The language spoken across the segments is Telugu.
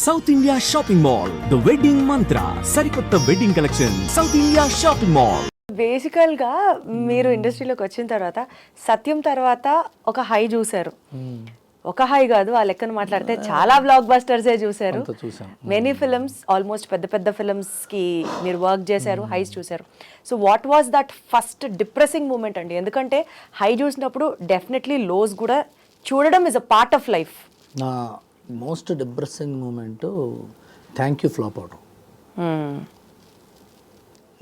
South India shopping mall the wedding మంత్ర సరికొత్త wedding collection south India shopping mall. బేసికల్గా మీరు ఇండస్ట్రీలోకి వచ్చిన తర్వాత సత్యం తర్వాత ఒక హై చూశారు. ఒక హై కాదు, ఆ లెక్కన మాట్లాడితే చాలా బ్లాక్ బస్టర్సే చూశారు. మెనీ ఫిల్మ్స్, ఆల్మోస్ట్ పెద్ద పెద్ద ఫిల్మ్స్కి మీరు వర్క్ చేశారు, హైస్ చూశారు. So what was that first depressing moment అండి? ఎందుకంటే హై చూసినప్పుడు డెఫినెట్లీ లోస్ కూడా చూడడం is a part of life. నా most depressing moment thank you flop అవడం.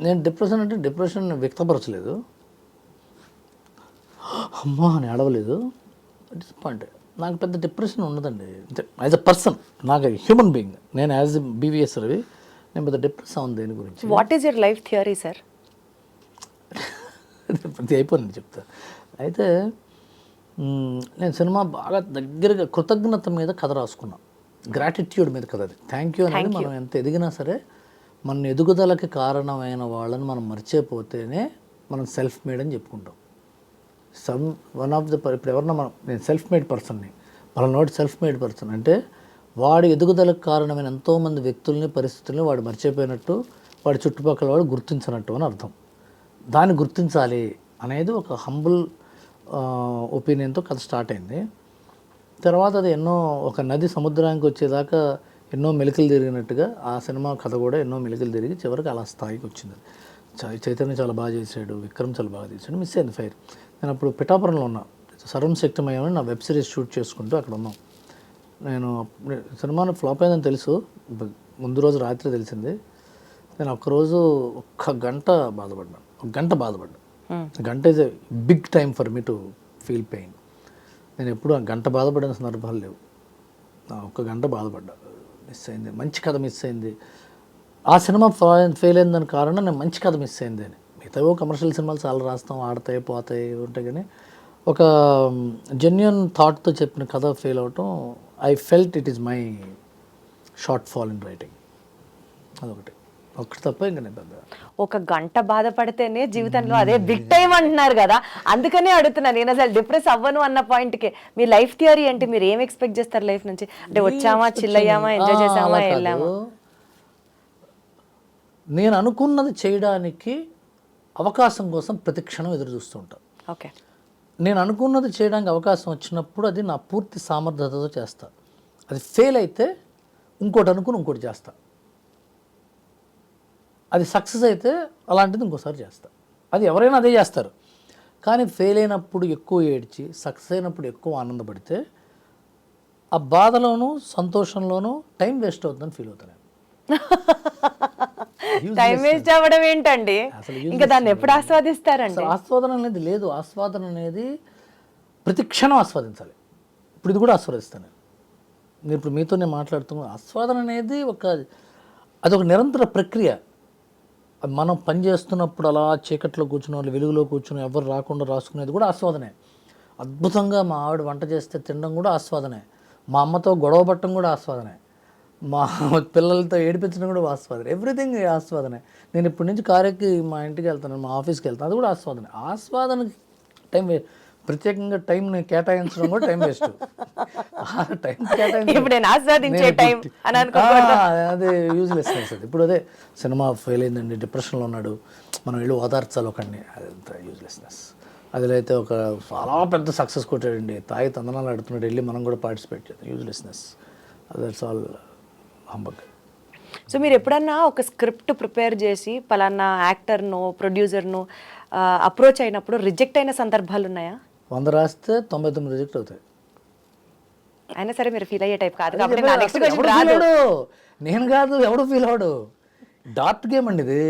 నేను డిప్రెషన్ వ్యక్తపరచలేదు, అమ్మా అని అడవలేదు, డిసప్పాయింటెడ్. నాకు పెద్ద డిప్రెషన్ ఉండదండి యాజ్ అ పర్సన్, నాకు హ్యూమన్ బీయింగ్. నేను యాజ్ బీవీఎస్ రవి, నేను పెద్ద డిప్రెస్ అవును దేని గురించి. What is your life theory sir? ప్రతి అయిపోయింది చెప్తా. అయితే నేను సినిమా బాగా దగ్గరగా కృతజ్ఞత మీద కథ రాసుకున్నాను, గ్రాటిట్యూడ్ మీద కథ. అది థ్యాంక్ యూ అనేది మనం ఎంత ఎదిగినా సరే మన ఎదుగుదలకి కారణమైన వాళ్ళని మనం మర్చిపోతేనే మనం సెల్ఫ్ మేడ్ అని చెప్పుకుంటాం. వన్ ఆఫ్ ద ఇప్పుడు ఎవరన్నా నేను సెల్ఫ్ మేడ్ పర్సన్ని, మన నోటి సెల్ఫ్ మేడ్ పర్సన్ అంటే వాడి ఎదుగుదలకు కారణమైన ఎంతోమంది వ్యక్తుల్ని పరిస్థితుల్ని వాడు మర్చిపోయినట్టు, వాడి చుట్టుపక్కల వాడు గుర్తించినట్టు అని అర్థం. దాన్ని గుర్తించాలి అనేది ఒక హంబుల్ ఒపీనియన్తో కథ స్టార్ట్ అయింది. తర్వాత అది ఎన్నో, ఒక నది సముద్రానికి వచ్చేదాకా ఎన్నో మెలికలు తిరిగినట్టుగా ఆ సినిమా కథ కూడా ఎన్నో మెలికలు తిరిగి చివరికి అలా స్థాయికి వచ్చింది. చైతన్య చాలా బాగా చేశాడు, విక్రమ్ చాలా బాగా చేశాడు, మిస్ అయింది ఫైర్. నేను అప్పుడు పిఠాపురంలో ఉన్నా, సర్వం శక్తిమయమని నా వెబ్ సిరీస్ షూట్ చేసుకుంటూ అక్కడ ఉన్నాం. నేను సినిమాను ఫ్లాప్ అయిందని తెలుసు, ముందు రోజు రాత్రి తెలిసింది. నేను ఒక్కరోజు ఒక్క గంట బాధపడ్డాను. గంట is a big time for me to feel pain. నేను ఎప్పుడు ఆ గంట బాధపడిన సందర్భాలు లేవు. ఒక్క గంట బాధపడ్డా, మిస్ అయింది, మంచి కథ మిస్ అయింది. ఆ సినిమా ఫెయిల్ అయిందని కారణం నేను మంచి కథ మిస్ అయింది అని. మిగతావో కమర్షియల్ సినిమాలు చాలా రాస్తాం, ఆడతాయి పోతాయి ఉంటాయి, కానీ ఒక జెన్యున్ థాట్తో చెప్పిన కథ ఫెయిల్ అవటం, I felt it is my short fall in writing. అదొకటి తప్ప ఇంకా నేను పెద్ద. ఒక గంట బాధపడితేనే జీవితంలో అదే బిగ్ టైం అంటున్నారు కదా, అందుకనే అడుగుతున్నాను. నేను అసలు డిప్రెస్ అవ్వను అన్న పాయింట్కి మీ లైఫ్ థియరీ ఏంటి? మీరు ఏం ఎక్స్పెక్ట్ చేస్తారు లైఫ్ నుంచి? అంటే వచ్చామా, చిల్ అయ్యామా, ఎంజాయ్ చేసామా, వెళ్ళామా? నేను అనుకున్నది చేయడానికి అవకాశం కోసం ప్రతి క్షణం ఎదురు చూస్తూ ఉంటాను. ఓకే, నేను అనుకున్నది చేయడానికి అవకాశం వచ్చినప్పుడు అది నా పూర్తి సామర్థ్యతతో చేస్తా. అది ఫెయిల్ అయితే ఇంకోటి చేస్తా. అది సక్సెస్ అయితే అలాంటిది ఇంకోసారి చేస్తా. అది ఎవరైనా అదే చేస్తారు. కానీ ఫెయిల్ అయినప్పుడు ఎక్కువ ఏడ్చి, సక్సెస్ అయినప్పుడు ఎక్కువ ఆనందపడితే ఆ బాధలోనూ సంతోషంలోనూ టైం వేస్ట్ అవుతుందని ఫీల్ అవుతాను. టైం వేస్ట్ అవ్వడం ఏంటండి? ఇంకా దాన్ని ఎప్పుడు ఆస్వాదిస్తారండి? ఆస్వాదన అనేది లేదు. ఆస్వాదన అనేది ప్రతి క్షణం ఆస్వాదించాలి. ఇప్పుడు ఇది కూడా ఆస్వాదిస్తాను నేను ఇప్పుడు మీతో నేను మాట్లాడుతున్నాను. ఆస్వాదన అనేది అదొక నిరంతర ప్రక్రియ. మనం పని చేస్తున్నప్పుడు అలా చీకట్లో కూర్చున్న వాళ్ళు, వెలుగులో కూర్చుని ఎవరు రాకుండా రాసుకునేది కూడా ఆస్వాదనే. అద్భుతంగా మా ఆవిడ వంట చేస్తే తినడం కూడా ఆస్వాదనే. మా అమ్మతో గొడవ పట్టడం కూడా ఆస్వాదనే. మా పిల్లలతో ఏడిపించడం కూడా ఆస్వాదనే. ఎవ్రీథింగ్ ఆస్వాదనే. నేను ఇప్పటి నుంచి కారెక్కి మా ఇంటికి వెళ్తాను, మా ఆఫీస్కి వెళ్తాను, అది కూడా ఆస్వాదనే. ఆస్వాదనకి టైం ప్రత్యేకంగా టైం కేటాయించడం కూడా టైం వేస్ట్. టైం అదే యూజ్లెస్నెస్. అది ఇప్పుడు అదే సినిమా ఫెయిల్ అయిందండి, డిప్రెషన్లో ఉన్నాడు, మనం వెళ్ళి ఓదార్చాలి ఒకడిని, అదంతా యూజ్లెస్నెస్. అదిలైతే ఒక చాలా పెద్ద సక్సెస్ కొట్టాడండి, తాయి తందనాలు ఆడుతున్నాడు, వెళ్ళి మనం కూడా పార్టిసిపేట్ చేద్దాం, uselessness. That's all humbug. So మీరు ఎప్పుడన్నా ఒక స్క్రిప్ట్ ప్రిపేర్ చేసి పలానా యాక్టర్ను, ప్రొడ్యూసర్ను అప్రోచ్ అయినప్పుడు రిజెక్ట్ అయిన సందర్భాలు ఉన్నాయా? 100 రాస్తే 99 రిజెక్ట్ అవుతాయి. అయినా సరే మీరు ఫీల్ అయ్యే టైప్ కాదు. నేను కాదు, ఎవడు ఫీల్ అవడు. డార్ట్ గేమ్ అండి ఇది.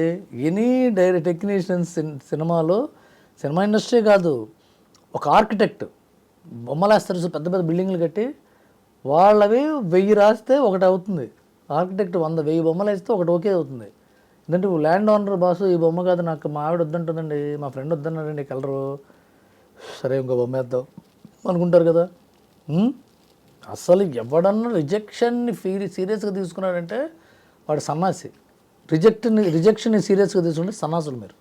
ఎనీ టెక్నీషియన్స్ సినిమాలో, సినిమా ఇండస్ట్రీ కాదు, ఒక ఆర్కిటెక్ట్ బొమ్మలు వేస్తారు, పెద్ద పెద్ద బిల్డింగ్లు కట్టి, వాళ్ళవి 1000 రాస్తే ఒకటి అవుతుంది. ఆర్కిటెక్ట్ 100,000 బొమ్మలు వేస్తే ఒకటి ఓకే అవుతుంది. ఎందుకంటే ల్యాండ్ ఓనర్ బాసు, ఈ బొమ్మ కాదు, నాకు మా ఆవిడ వద్దంటుందండి, మా ఫ్రెండ్ వద్దన్నాడండి కలరు, సరే ఇంకో బొమ్మ వేద్దాం అనుకుంటారు కదా. అసలు ఎవడన్నా రిజెక్షన్ని సీరియస్గా తీసుకున్నాడంటే వాడు సన్నాసి. రిజెక్షన్ని సీరియస్గా తీసుకుంటే సన్నాసులు. మీరు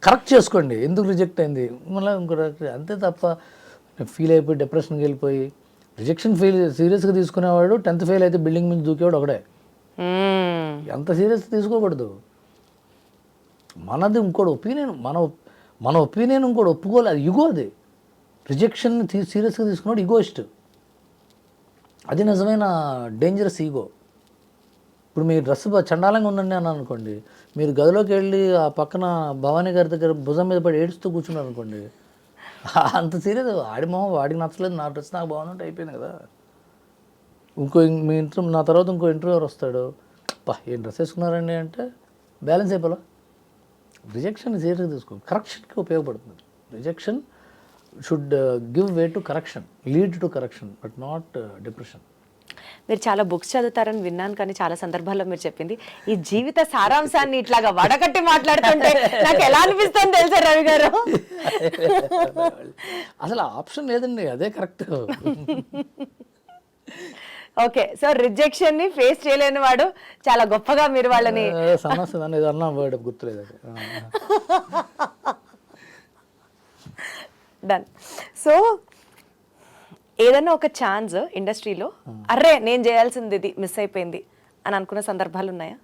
కరెక్ట్ చేసుకోండి, ఎందుకు రిజెక్ట్ అయింది, మళ్ళీ ఇంకో అంతే తప్ప ఫీల్ అయిపోయి డిప్రెషన్కి వెళ్ళిపోయి రిజెక్షన్ సీరియస్గా తీసుకునేవాడు 10th ఫెయిల్ అయితే బిల్డింగ్ మీద దూకేవాడు ఒకడే. ఎంత సీరియస్ తీసుకోకూడదు. మనది ఇంకోటి ఒపీనియన్, మన ఒపీనియన్ ఇంకోటి ఒప్పుకోలేదు. అది ఇగో. అది రిజెక్షన్ సీరియస్గా తీసుకున్నాడు ఈగోయిస్ట్. అది నిజమైన డేంజరస్ ఈగో. ఇప్పుడు మీ డ్రెస్ చండాలంగా ఉందండి అని అనుకోండి, మీరు గదిలోకి వెళ్ళి ఆ పక్కన భవానీ గారి దగ్గర భుజం మీద పడి ఏడుస్తూ కూర్చున్నారు అనుకోండి, అంత సీరియస్. ఆడి మొహం వాడికి నచ్చలేదు, నా డ్రెస్ నాకు బాగుందంటే అయిపోయింది కదా. మీ ఇంటర్వ్యూ నా తర్వాత ఇంకో ఇంటర్వ్యూవర్ వస్తాడు, ఏం డ్రెస్ వేసుకున్నారండి అంటే బ్యాలెన్స్ అయిపోలా. రిజెక్షన్ సీరియస్గా తీసుకో, కరెక్షన్కి ఉపయోగపడుతుంది. Rejection should give way to correction, lead to correction, but not depression. మీరు చాలా బుక్స్ చదువుతారని విన్నాను, కానీ చాలా సందర్భాల్లో మీరు చెప్పింది ఈ జీవిత సారాంశాన్ని ఇట్లాగా వడగట్టి మాట్లాడుతుంటే నాకు ఎలా అనిపిస్తుంది తెలుసా రవి గారు? అసలు ఆప్షన్ లేదండి, అదే కరెక్ట్. ఓకే, సో రిజెక్షన్ ని ఫేస్ చేయలేని వాడు చాలా గొప్పగా మీరు వాళ్ళని సమస్య అన్న వర్డ్ గుర్తులేదు. డన్. సో ఏదైనా ఒక ఛాన్స్ ఇండస్ట్రీలో అర్రే నేను చేయాల్సింది ఇది మిస్ అయిపోయింది అని అనుకున్న సందర్భాలు ఉన్నాయా?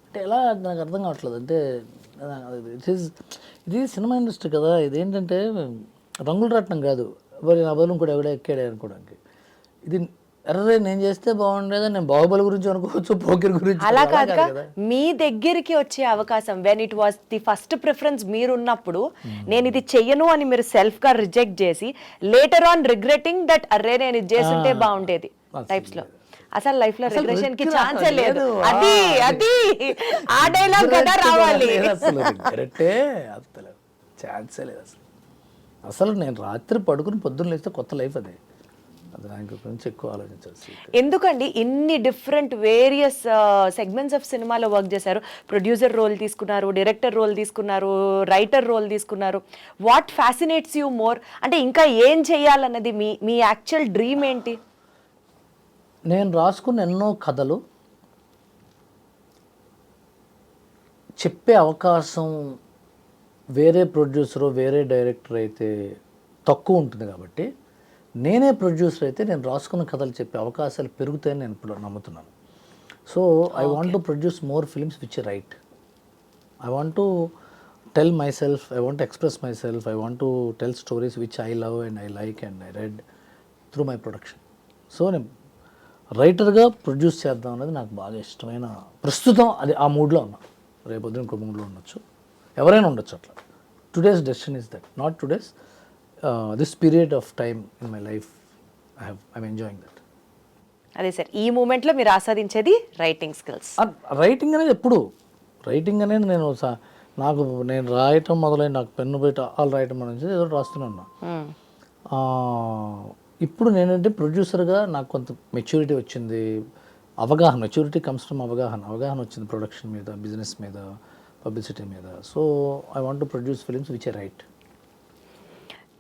అంటే ఎలా నాకు అర్థం కావట్లేదు. అంటే ఇది సినిమా ఇండస్ట్రీ కదా, ఇదేంటంటే రంగులు రాట్నం కాదు. నా బదులు కూడా ఎవడో ఎక్కాడే అనుకోవడానికి. ఇది అర్రే నేను చేస్తే బాగుండేదా, నేను బాహుబలి గురించి అనుకోవచ్చు, పోకిర్ గురించి. అలా కాదుగా, మీ దగ్గరికి వచ్చే అవకాశం when it was the first preference మీరున్నప్పుడు నేను ఇది చెయ్యను అని మీరు సెల్ఫ్ గా రిజెక్ట్ చేసి లేటర్ ఆన్ రిగ్రెటింగ్ దట్ అర్రే నేను ఇది చేస్తుంటే బాగుండేది టైప్స్ లో అసలు లైఫ్ లో రిగ్రెషన్ కి ఛాన్సే లేదు. అది అది ఆ డైలాగ్ కదా రావాలి. అసలు రిగ్రెటే అసలు ఛాన్సే లేదు. అసలు నేను రాత్రి పడుకుని పొద్దున్న లేస్తే కొత్త లైఫ్ అదే. అది దాని గురించి ఎక్కువ ఆలోచించాల్సి. ఎందుకండి ఇన్ని డిఫరెంట్ వేరియస్ సెగ్మెంట్స్ ఆఫ్ సినిమాలో వర్క్ చేశారు? ప్రొడ్యూసర్ రోల్ తీసుకున్నారు, డైరెక్టర్ రోల్ తీసుకున్నారు, రైటర్ రోల్ తీసుకున్నారు. What fascinates you more? అంటే ఇంకా ఏం చేయాలన్నది మీ యాక్చువల్ డ్రీమ్ ఏంటి? నేను రాసుకున్న ఎన్నో కథలు చెప్పే అవకాశం వేరే ప్రొడ్యూసరు వేరే డైరెక్టర్ అయితే తక్కువ ఉంటుంది కాబట్టి, నేనే ప్రొడ్యూసర్ అయితే నేను రాసుకున్న కథలు చెప్పే అవకాశాలు పెరుగుతాయని నేను ఇప్పుడు నమ్ముతున్నాను. So I want to produce more films which right. I want to tell my self, I want to express my self, I want to tell stories which I love and I like and I read through my production. So నేను రైటర్గా ప్రొడ్యూస్ చేద్దాం అనేది నాకు బాగా ఇష్టమైన, ప్రస్తుతం అది ఆ మూడ్లో ఉన్నా. రేపొద్దు ఇంకో మూడ్లో ఉండొచ్చు, ఎవరైనా ఉండొచ్చు అట్లా. Today's decision is that, not today's, this period of time in my life I'm enjoying that. అదే సార్, ఈ మూమెంట్లో మీరు ఆస్వాదించేది రైటింగ్ స్కిల్స్. రైటింగ్ అనేది ఎప్పుడు రైటింగ్ అనేది నేను రాయటం మొదలైన నాకు పెన్ను బయట ఆల్ రాయటం అనేది ఏదో రాస్తూనే ఉన్నా. ఇప్పుడు నేనంటే ప్రొడ్యూసర్గా నాకు కొంత మెచ్యూరిటీ వచ్చింది, అవగాహన. మెచ్యూరిటీ కమ్స్ ఫ్రమ్ అవగాహన వచ్చింది ప్రొడక్షన్ మీద, బిజినెస్ మీద, పబ్లిసిటీ మీద. So I want to produce films which are right.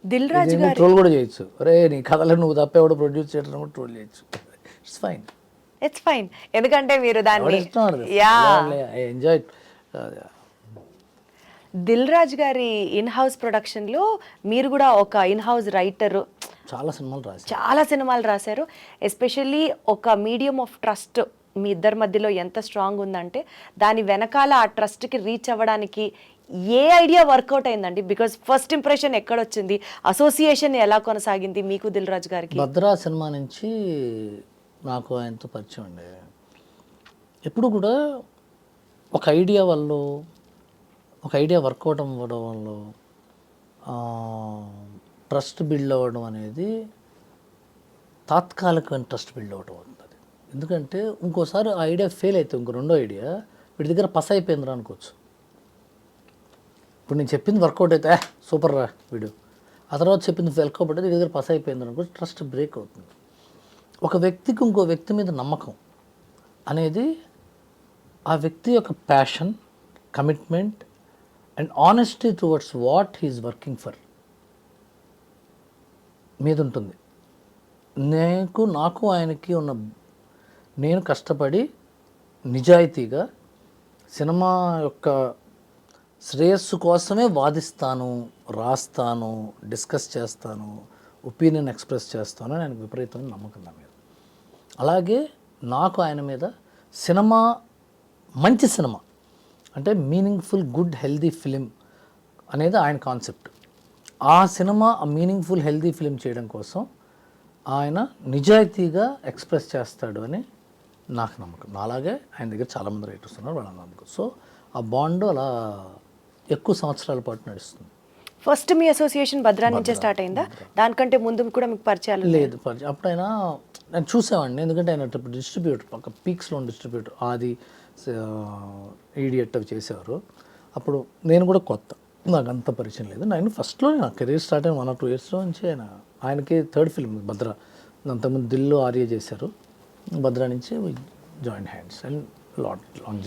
Dil Raju గారు ట్రోల్ కూడా చేయొచ్చు, అరే నీ కథలు నువ్వు తప్పేవాడు ప్రొడ్యూస్ చేయడం కూడా ట్రోల్ చేయొచ్చు. It's fine, it's fine. ఎందుకంటే మీరు దాన్ని ఎంజాయ్. దిల్ రాజు గారి ఇన్ హౌస్ ప్రొడక్షన్లో మీరు కూడా ఒక ఇన్ హౌస్ రైటర్, చాలా సినిమాలు రాశారు. ఎస్పెషల్లీ ఒక మీడియం ఆఫ్ ట్రస్ట్ మీ ఇద్దరి మధ్యలో ఎంత స్ట్రాంగ్ ఉందంటే దాని వెనకాల ఆ ట్రస్ట్కి రీచ్ అవ్వడానికి ఏ ఐడియా వర్కౌట్ అయిందండి? బికాజ్ ఫస్ట్ ఇంప్రెషన్ ఎక్కడొచ్చింది, అసోసియేషన్ ఎలా కొనసాగింది మీకు దిల్ రాజు గారికి? భద్రా సినిమా నుంచి నాకు ఆయనతో పరిచయం అండి. ఎప్పుడు కూడా ఒక ఐడియా వర్కౌట్ అవ్వడం వల్ల ట్రస్ట్ బిల్డ్ అవ్వడం అనేది తాత్కాలికమైన ట్రస్ట్ బిల్డ్ అవ్వడం అవుతుంది. ఎందుకంటే ఇంకోసారి ఆ ఐడియా ఫెయిల్ అయితే ఇంకో రెండో ఐడియా వీడి దగ్గర పస అయిపోయిందిరా అనుకోవచ్చు. ఇప్పుడు నేను చెప్పింది వర్కౌట్ అయితే సూపర్ రా వీడు, ఆ తర్వాత చెప్పింది వర్కౌట్ అయితే వీడి దగ్గర పస అయిపోయింది అనుకోవచ్చు, ట్రస్ట్ బ్రేక్ అవుతుంది. ఒక వ్యక్తికి ఇంకో వ్యక్తి మీద నమ్మకం అనేది ఆ వ్యక్తి యొక్క passion, commitment and honesty towards what he's working for మీద ఉంటుంది. నాకు ఆయనకి ఉన్న, నేను కష్టపడి నిజాయితీగా సినిమా యొక్క శ్రేయస్సు కోసమే వాదిస్తాను, రాస్తాను, డిస్కస్ చేస్తాను, ఒపీనియన్ ఎక్స్ప్రెస్ చేస్తానని ఆయనకు విపరీతమైన నమ్మకం నా మీద. అలాగే నాకు ఆయన మీద సినిమా, మంచి సినిమా అంటే మీనింగ్ఫుల్ గుడ్ హెల్దీ ఫిలిం అనేది ఆయన కాన్సెప్ట్. ఆ సినిమా ఆ మీనింగ్ఫుల్ హెల్దీ ఫిలిం చేయడం కోసం ఆయన నిజాయితీగా ఎక్స్ప్రెస్ చేస్తాడు అని నాకు నమ్మకం. అలాగే ఆయన దగ్గర చాలామంది రైటర్స్ ఉన్నారు, వాళ్ళ నమ్మకం. సో ఆ బాండ్ అలా ఎక్కువ సంవత్సరాల పాటు నడుస్తుంది. ఫస్ట్ మీ అసోసియేషన్ భద్రా నుంచే స్టార్ట్ అయిందా? దానికంటే ముందు కూడా మీకు పరిచయాలు లేదు, అప్పుడైనా నేను చూసేవాడిని, ఎందుకంటే ఆయన డిస్ట్రిబ్యూటర్, పక్క పీక్స్లో డిస్ట్రిబ్యూటర్, ఆది, ఈడియట్ అవి చేసేవారు. అప్పుడు నేను కూడా కొత్త, నాకు అంత పరిచయం లేదు. నేను ఫస్ట్లో నా కెరీర్ స్టార్ట్ అయిన 1 or 2 yearsలో నుంచి ఆయనకి థర్డ్ ఫిల్మ్ భద్ర. అంతకుముందు దిల్లో ఆర్య చేశారు. భద్రా నుంచి జాయిన్ హ్యాండ్స్ అండ్ లాంగ్